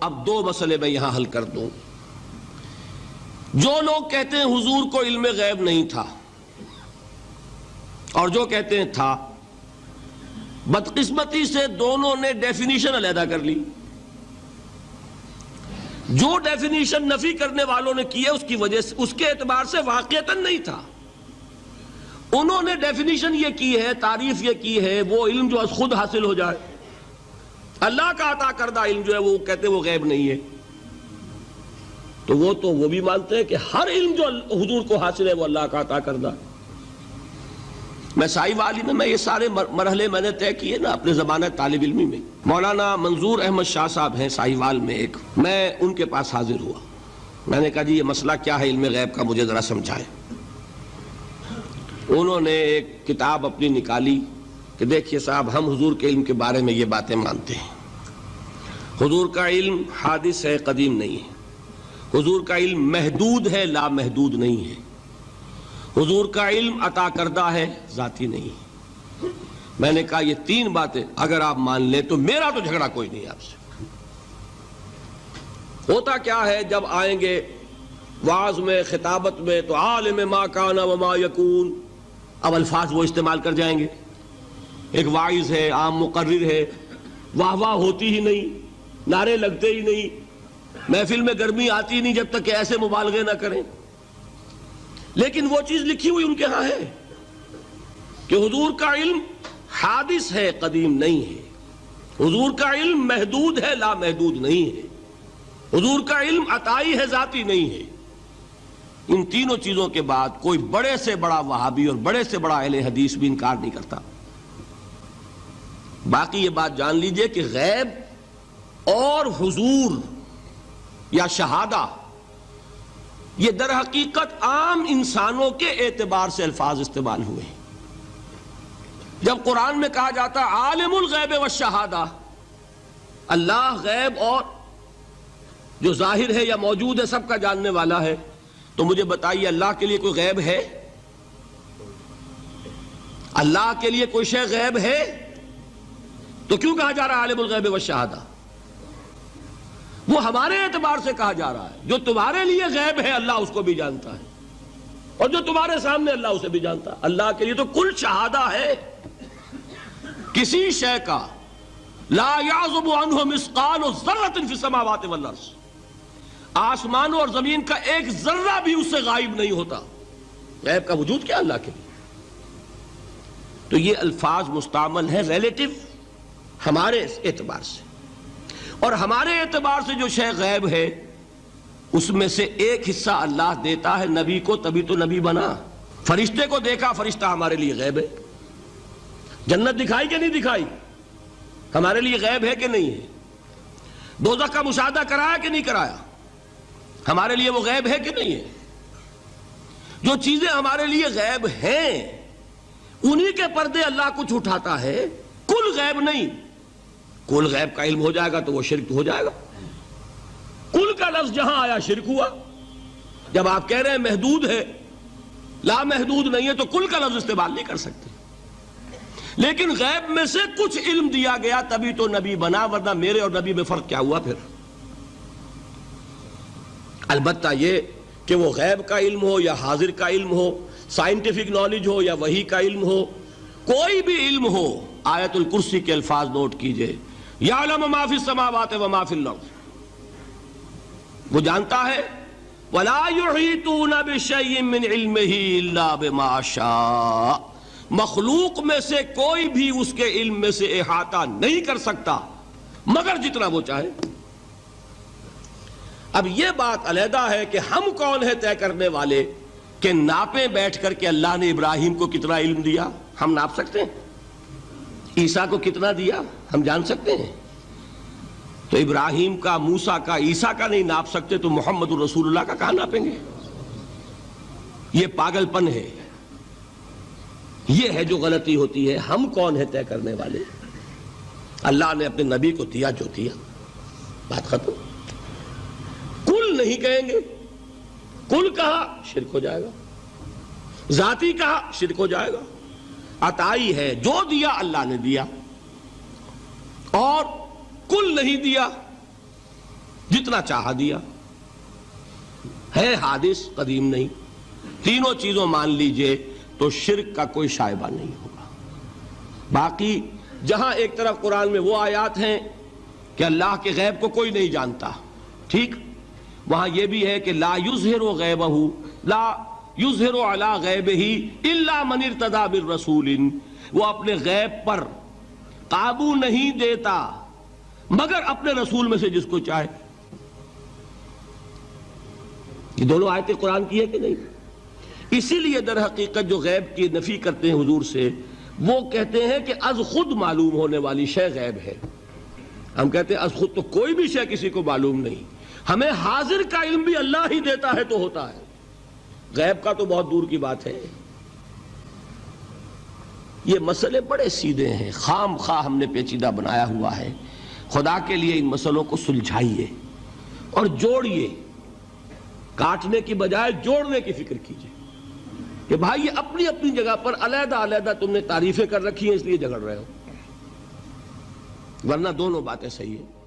اب دو مسئلے میں یہاں حل کر دوں. جو لوگ کہتے ہیں حضور کو علم غیب نہیں تھا اور جو کہتے ہیں تھا، بدقسمتی سے دونوں نے ڈیفینیشن علیحدہ کر لی. جو ڈیفینیشن نفی کرنے والوں نے کی ہے اس کی وجہ سے، اس کے اعتبار سے واقعتاً نہیں تھا. انہوں نے ڈیفینیشن یہ کی ہے، تعریف یہ کی ہے، وہ علم جو خود حاصل ہو جائے، اللہ کا عطا کردہ علم جو ہے وہ کہتے ہیں وہ غیب نہیں ہے. تو وہ بھی مانتے ہیں کہ ہر علم جو حضور کو حاصل ہے وہ اللہ کا عطا کردہ. میں سائی والی میں یہ سارے مرحلے میں نے طے کیے نا اپنے زمانہ طالب علمی میں. مولانا منظور احمد شاہ صاحب ہیں سائی وال میں ایک، میں ان کے پاس حاضر ہوا. میں نے کہا جی یہ مسئلہ کیا ہے علم غیب کا، مجھے ذرا سمجھائیں. انہوں نے ایک کتاب اپنی نکالی کہ دیکھیے صاحب، ہم حضور کے علم کے بارے میں یہ باتیں مانتے ہیں. حضور کا علم حادث ہے، قدیم نہیں ہے. حضور کا علم محدود ہے، لا محدود نہیں ہے. حضور کا علم عطا کردہ ہے، ذاتی نہیں ہے. میں نے کہا یہ تین باتیں اگر آپ مان لیں تو میرا تو جھگڑا کوئی نہیں آپ سے. ہوتا کیا ہے جب آئیں گے وعظ میں، خطابت میں، تو عالم ما کان وما یکون، اب الفاظ وہ استعمال کر جائیں گے. ایک واعظ ہے، عام مقرر ہے، واہ واہ ہوتی ہی نہیں، نعرے لگتے ہی نہیں، محفل میں گرمی آتی نہیں جب تک کہ ایسے مبالغے نہ کریں. لیکن وہ چیز لکھی ہوئی ان کے ہاں ہے کہ حضور کا علم حادث ہے، قدیم نہیں ہے. حضور کا علم محدود ہے، لا محدود نہیں ہے. حضور کا علم عطائی ہے، ذاتی نہیں ہے. ان تینوں چیزوں کے بعد کوئی بڑے سے بڑا وہابی اور بڑے سے بڑا اہل حدیث بھی انکار نہیں کرتا. باقی یہ بات جان لیجئے کہ غیب اور حضور یا شہادہ یہ در حقیقت عام انسانوں کے اعتبار سے الفاظ استعمال ہوئے. جب قرآن میں کہا جاتا عالم الغیب والشہادہ، اللہ غیب اور جو ظاہر ہے یا موجود ہے سب کا جاننے والا ہے، تو مجھے بتائیے اللہ کے لیے کوئی غیب ہے؟ اللہ کے لیے کوئی شے غیب ہے؟ تو کیوں کہا جا رہا ہے عالم الغیب والشہادہ؟ وہ ہمارے اعتبار سے کہا جا رہا ہے. جو تمہارے لیے غیب ہے اللہ اس کو بھی جانتا ہے، اور جو تمہارے سامنے اللہ اسے بھی جانتا ہے. اللہ کے لیے تو کل شہادہ ہے. کسی شے کا لا یعزب عنہ مثقال ذرۃ فی السماوات والارض، آسمانوں اور زمین کا ایک ذرہ بھی اس سے غائب نہیں ہوتا. غیب کا وجود کیا اللہ کے لیے؟ تو یہ الفاظ مستعمل ہے ریلیٹو ہمارے اعتبار سے، اور ہمارے اعتبار سے جو شے غیب ہے اس میں سے ایک حصہ اللہ دیتا ہے نبی کو، تبھی تو نبی بنا. فرشتے کو دیکھا، فرشتہ ہمارے لیے غیب ہے. جنت دکھائی کہ نہیں دکھائی، ہمارے لیے غیب ہے کہ نہیں ہے. دوزخ کا مشاہدہ کرایا کہ نہیں کرایا، ہمارے لیے وہ غیب ہے کہ نہیں ہے. جو چیزیں ہمارے لیے غیب ہیں انہی کے پردے اللہ کچھ اٹھاتا ہے. کل غیب نہیں. کل غیب کا علم ہو جائے گا تو وہ شرک ہو جائے گا. کل کا لفظ جہاں آیا شرک ہوا. جب آپ کہہ رہے ہیں محدود ہے، لا محدود نہیں ہے، تو کل کا لفظ استعمال نہیں کر سکتے. لیکن غیب میں سے کچھ علم دیا گیا تبھی تو نبی بنا، ورنہ میرے اور نبی میں فرق کیا ہوا پھر؟ البتہ یہ کہ وہ غیب کا علم ہو یا حاضر کا علم ہو، سائنٹیفک نالج ہو یا وحی کا علم ہو، کوئی بھی علم ہو، آیت الکرسی کے الفاظ نوٹ کیجئے، یعلم ما فی السماوات وما فی الارض، وہ جانتا ہے. ولا یحیطون بشیء من علمہ الا بما شاء، مخلوق میں سے کوئی بھی اس کے علم میں سے احاطہ نہیں کر سکتا مگر جتنا وہ چاہے. اب یہ بات علیحدہ ہے کہ ہم کون ہے طے کرنے والے کہ ناپیں بیٹھ کر کہ اللہ نے ابراہیم کو کتنا علم دیا. ہم ناپ سکتے ہیں؟ عیسیٰ کو کتنا دیا ہم جان سکتے ہیں؟ تو ابراہیم کا، موسیٰ کا، عیسیٰ کا نہیں ناپ سکتے تو محمد الرسول اللہ کا کہاں ناپیں گے؟ یہ پاگل پن ہے. یہ ہے جو غلطی ہوتی ہے. ہم کون ہے طے کرنے والے؟ اللہ نے اپنے نبی کو دیا جو دیا، بات ختم. کل نہیں کہیں گے. کل کہا شرک ہو جائے گا، ذاتی کہا شرک ہو جائے گا. عطائی ہے، جو دیا اللہ نے دیا، اور کل نہیں دیا جتنا چاہا دیا، ہے حادث قدیم نہیں، تینوں چیزوں مان لیجئے تو شرک کا کوئی شائبہ نہیں ہوگا۔ باقی جہاں ایک طرف قرآن میں وہ آیات ہیں کہ اللہ کے غیب کو کوئی نہیں جانتا، ٹھیک، وہاں یہ بھی ہے کہ لا یظہر غیبہ، لا یظہر علی غیبہ الا من ارتضی بالرسول، وہ اپنے غیب پر قابو نہیں دیتا مگر اپنے رسول میں سے جس کو چاہے۔ یہ دونوں آیتیں قرآن کی ہے کہ نہیں؟ اسی لیے در حقیقت جو غیب کی نفی کرتے ہیں حضور سے، وہ کہتے ہیں کہ از خود معلوم ہونے والی شے غیب ہے۔ ہم کہتے ہیں از خود تو کوئی بھی شے کسی کو معلوم نہیں، ہمیں حاضر کا علم بھی اللہ ہی دیتا ہے تو ہوتا ہے، غیب کا تو بہت دور کی بات ہے۔ یہ مسئلے بڑے سیدھے ہیں، خام خواہ ہم نے پیچیدہ بنایا ہوا ہے۔ خدا کے لیے ان مسئلوں کو سلجھائیے اور جوڑیے، کاٹنے کی بجائے جوڑنے کی فکر کیجیے کہ بھائی یہ اپنی اپنی جگہ پر علیحدہ علیحدہ تم نے تعریفیں کر رکھی ہیں اس لیے جھگڑ رہے ہو، ورنہ دونوں باتیں صحیح ہیں۔